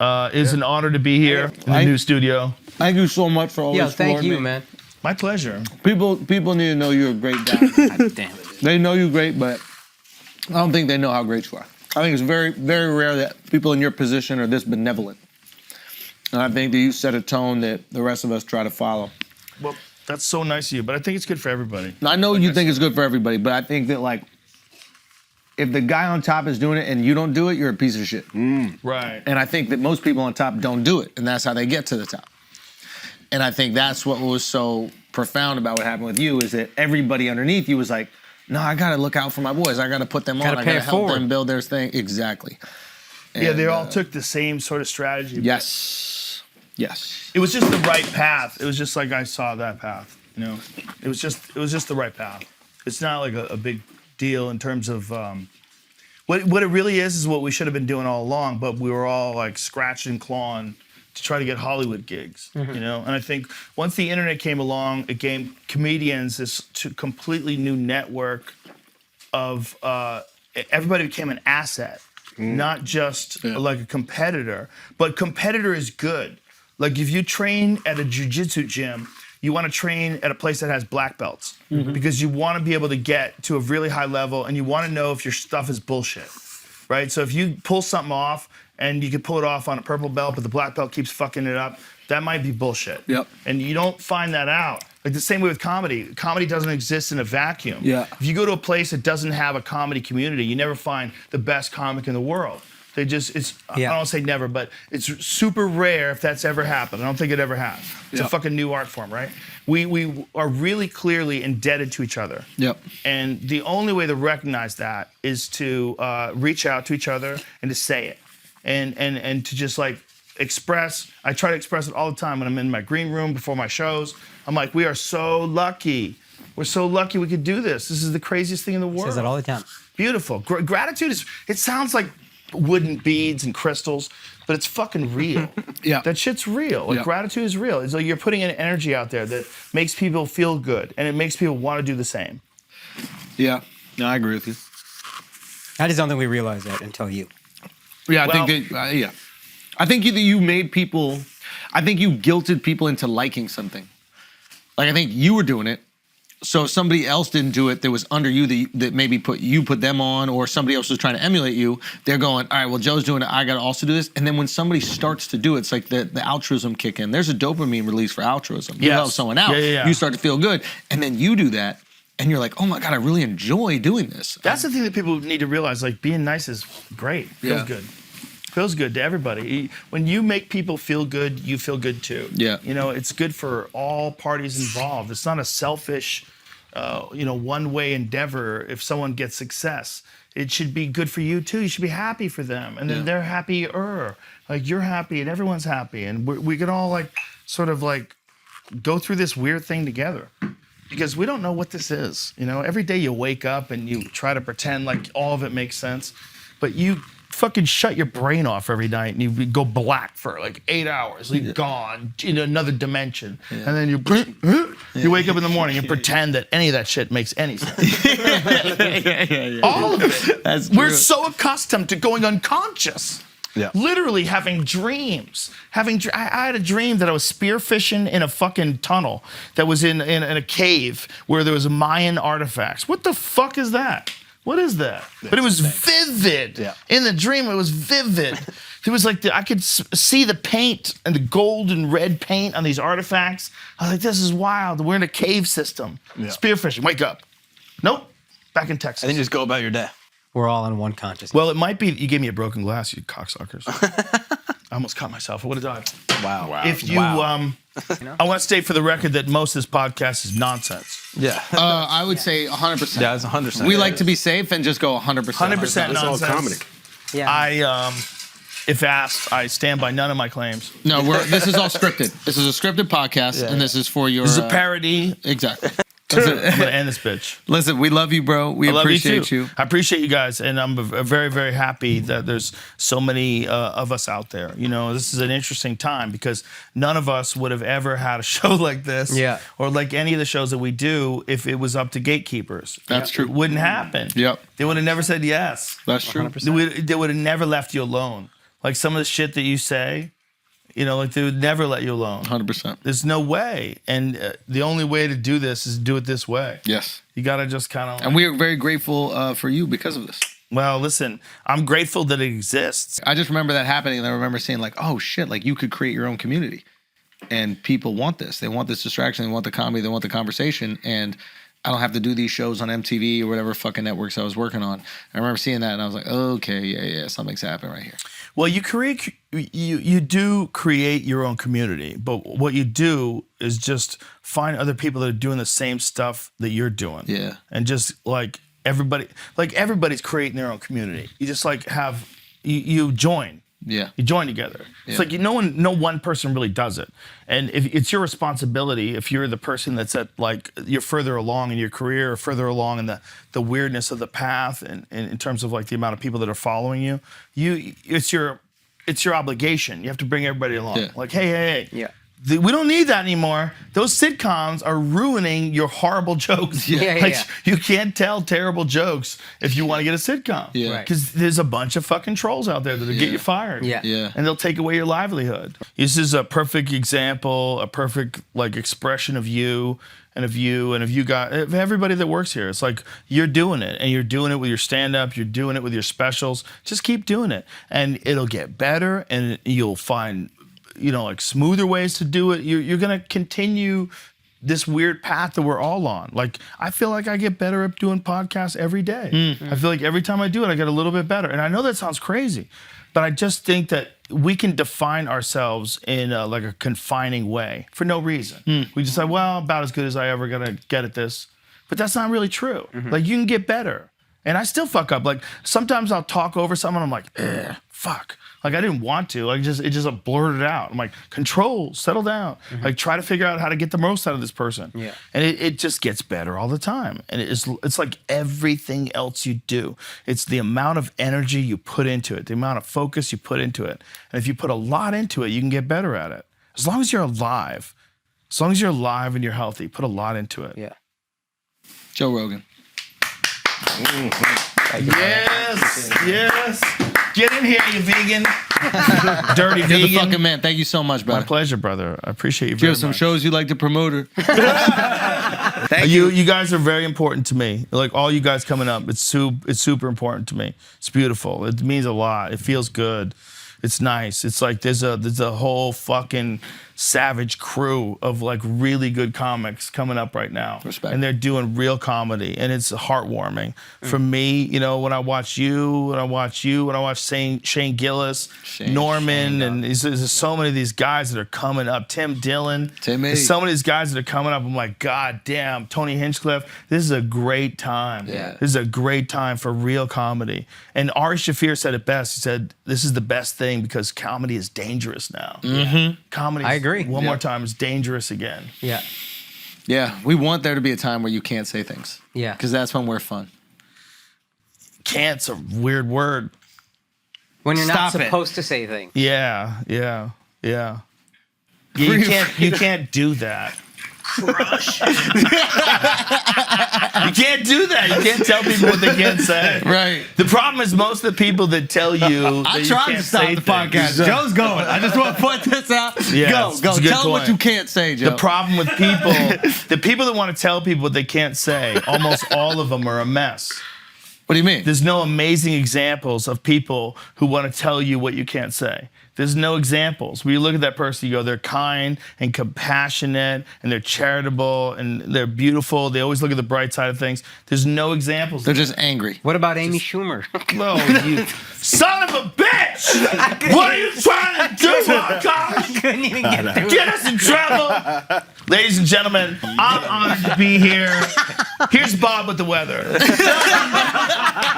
It's an honor to be here in the new studio. Thank you so much for always thank you, me. man. My pleasure. People need to know you're a great guy. God damn it. They know you're great, but I don't think they know how great you are. I think it's very, very rare that people in your position are this benevolent. And I think that you set a tone that the rest of us try to follow. Well, that's so nice of you, but I think it's good for everybody. I know you think it's good for everybody, but I think that, like, if the guy on top is doing it and you don't do it, you're a piece of shit. Right. And I think that most people on top don't do it, and that's how they get to the top. And I think that's what was so profound about what happened with you, is that everybody underneath you was like, no, I gotta look out for my boys. I gotta put them on. I gotta help them build their thing. Exactly. And, yeah, they all took the same sort of strategy. Yes. Yes. It was just the right path. It was just like I saw that path. You know, it was just the right path. It's not like a big deal in terms of what it really is what we should have been doing all along. But we were all like scratching and clawing to try to get Hollywood gigs. You know, and I think once the internet came along, it gave comedians this completely new network of everybody became an asset, not just like a competitor. But competitor is good. Like if you train at a jiu-jitsu gym, you want to train at a place that has black belts because you want to be able to get to a really high level and you want to know if your stuff is bullshit, right? So if you pull something off and you can pull it off on a purple belt, but the black belt keeps fucking it up, that might be bullshit. Yep. And you don't find that out. Like the same way with comedy. Comedy doesn't exist in a vacuum. Yeah. If you go to a place that doesn't have a comedy community, you never find the best comic in the world. I don't want to say never, but it's super rare if that's ever happened. I don't think it ever has. It's a fucking new art form, right? We are really clearly indebted to each other. Yep. And the only way to recognize that is to reach out to each other and to say it. And to just like express. I try to express it all the time when I'm in my green room before my shows. I'm like, we are so lucky. We're so lucky we could do this. This is the craziest thing in the world. Says that all the time. Beautiful. Gratitude is, it sounds like wooden beads and crystals, but it's fucking real. Yeah. That shit's real. Like gratitude is real. It's like you're putting an energy out there that makes people feel good and it makes people want to do the same. Yeah. No, I agree with you. I just don't think we realize that until you. Yeah, I think that, I think that you made people, I think you guilted people into liking something. Like, I think you were doing it. So if somebody else didn't do it that was under you that maybe put them on, or somebody else was trying to emulate you, they're going, all right, well, Joe's doing it, I got to also do this. And then when somebody starts to do it, it's like the altruism kick in. There's a dopamine release for altruism. You help someone out, you start to feel good. And then you do that, and you're like, oh my God, I really enjoy doing this. That's the thing that people need to realize. Like, being nice is great. Feels good. Feels good to everybody. When you make people feel good, you feel good too. Yeah. You know, it's good for all parties involved. It's not a selfish, one-way endeavor if someone gets success. It should be good for you too. You should be happy for them. And then they're happier. Like, you're happy and everyone's happy. And we can all like sort of like go through this weird thing together. Because we don't know what this is. You know, every day you wake up and you try to pretend like all of it makes sense. But you fucking shut your brain off every night and you go black for like 8 hours. You're gone in another dimension. And then you wake up in the morning and pretend that any of that shit makes any sense. All of it. We're so accustomed to going unconscious. Yeah. Literally having dreams. I had a dream that I was spearfishing in a fucking tunnel that was in a cave where there was Mayan artifacts. What the fuck is that? What is that? But it was vivid. Yeah. In the dream, it was vivid. It was like I could see the paint and the gold and red paint on these artifacts. I was like, this is wild. We're in a cave system. Yeah. Spearfishing. Wake up. Nope. Back in Texas. And then just go about your day. We're all in one consciousness. Well, it might be you gave me a broken glass, you cocksuckers. I almost caught myself. I would have died. Wow. If you, I want to state for the record that most of this podcast is nonsense. Yeah. I would say 100%. Yeah, it's 100%. We like to be safe and just go 100%. 100% nonsense. It's all comedy. Yeah. If asked, I stand by none of my claims. No, this is all scripted. This is a scripted podcast, and this is for your... This is a parody. Exactly. I'm gonna end this bitch. Listen, we love you, bro. We appreciate you. I appreciate you guys, and I'm very, very happy that there's so many of us out there. You know, this is an interesting time because none of us would have ever had a show like this, or like any of the shows that we do, if it was up to gatekeepers. That's true. It wouldn't happen. Yep. They would have never said yes. That's true. They would have never left you alone. Like some of the shit that you say, you know, like they would never let you alone. 100%. There's no way. And the only way to do this is do it this way. Yes. You got to just kind of. And we are very grateful for you because of this. Well, listen, I'm grateful that it exists. I just remember that happening, and I remember saying like, oh shit, like you could create your own community. And people want this. They want this distraction. They want the comedy. They want the conversation. And I don't have to do these shows on MTV or whatever fucking networks I was working on. I remember seeing that, and I was like, okay, yeah, something's happening right here. Well, you do create your own community, but what you do is just find other people that are doing the same stuff that you're doing. Yeah. And just everybody's creating their own community. You just like you join. Yeah. You join together. It's like no one person really does it. And if it's your responsibility, if you're the person that's at like you're further along in your career or further along in the weirdness of the path and in terms of like the amount of people that are following you, it's your obligation. You have to bring everybody along. Yeah. Like, hey. Yeah. We don't need that anymore. Those sitcoms are ruining your horrible jokes. Yeah. You can't tell terrible jokes if you want to get a sitcom. Yeah. Right. Because there's a bunch of fucking trolls out there that'll get you fired. Yeah. Yeah. And they'll take away your livelihood. This is a perfect example, a perfect like expression of you and of you guys, of everybody that works here. It's like you're doing it, and you're doing it with your stand-up, you're doing it with your specials. Just keep doing it, and it'll get better, and you'll find, you know, like smoother ways to do it. You're gonna continue this weird path that we're all on. Like I feel like I get better at doing podcasts every day. I feel like every time I do it, I get a little bit better. And I know that sounds crazy, but I just think that we can define ourselves in like a confining way for no reason. We just say, well, about as good as I ever gonna get at this, but that's not really true. Like you can get better. And I still fuck up. Like sometimes I'll talk over someone. I'm like, fuck. Like I didn't want to. Like it just blurted out. I'm like, control, settle down. Like try to figure out how to get the most out of this person. Yeah. And it just gets better all the time. And it's like everything else you do. It's the amount of energy you put into it, the amount of focus you put into it. And if you put a lot into it, you can get better at it. As long as you're alive. As long as you're alive and you're healthy, put a lot into it. Yeah. Joe Rogan. Yes. Get in here, you vegan. Dirty You're the vegan. fucking man. Thank you so much, brother. My pleasure, brother. I appreciate you Do you very have some much. shows you'd like to promote? Or? You guys are very important to me. Like all you guys coming up, it's super important to me. It's beautiful. It means a lot. It feels good. It's nice. It's like there's a whole fucking savage crew of like really good comics coming up right now. Respect. And they're doing real comedy, and it's heartwarming. For me, you know, when I watch Shane Gillis, Norman, and there's so many of these guys that are coming up. Tim Dillon. Timmy. There's so many of these guys that are coming up. I'm like, God damn, Tony Hinchcliffe. This is a great time. Yeah. This is a great time for real comedy. And Ari Shaffir said it best. He said, this is the best thing because comedy is dangerous now. Comedy, I agree. one more time, is dangerous again. Yeah. Yeah, we want there to be a time where you can't say things. Yeah. Because that's when we're fun. Can't's a weird word. When you're not Stop it. supposed to say things. Yeah. You can't do that. Crush. You can't do that. You can't tell people what they can't say. Right. The problem is most of the people that tell you that I you tried can't to stop say the things. podcast. Joe's going. I just want to point this out. Yeah, go. it's a good Tell them what point. you can't say, Joe. The problem with people, the people that want to tell people what they can't say, almost all of them are a mess. What do you mean? There's no amazing examples of people who want to tell you what you can't say. There's no examples. When you look at that person, you go, they're kind and compassionate and they're charitable and they're beautiful. They always look at the bright side of things. There's no examples. They're just angry. What about Amy Schumer? No, you son of a bitch! What are you trying to do, Mark? Couldn't even get through. Get us in trouble! Ladies and gentlemen, I'm honored to be here. Here's Bob with the weather.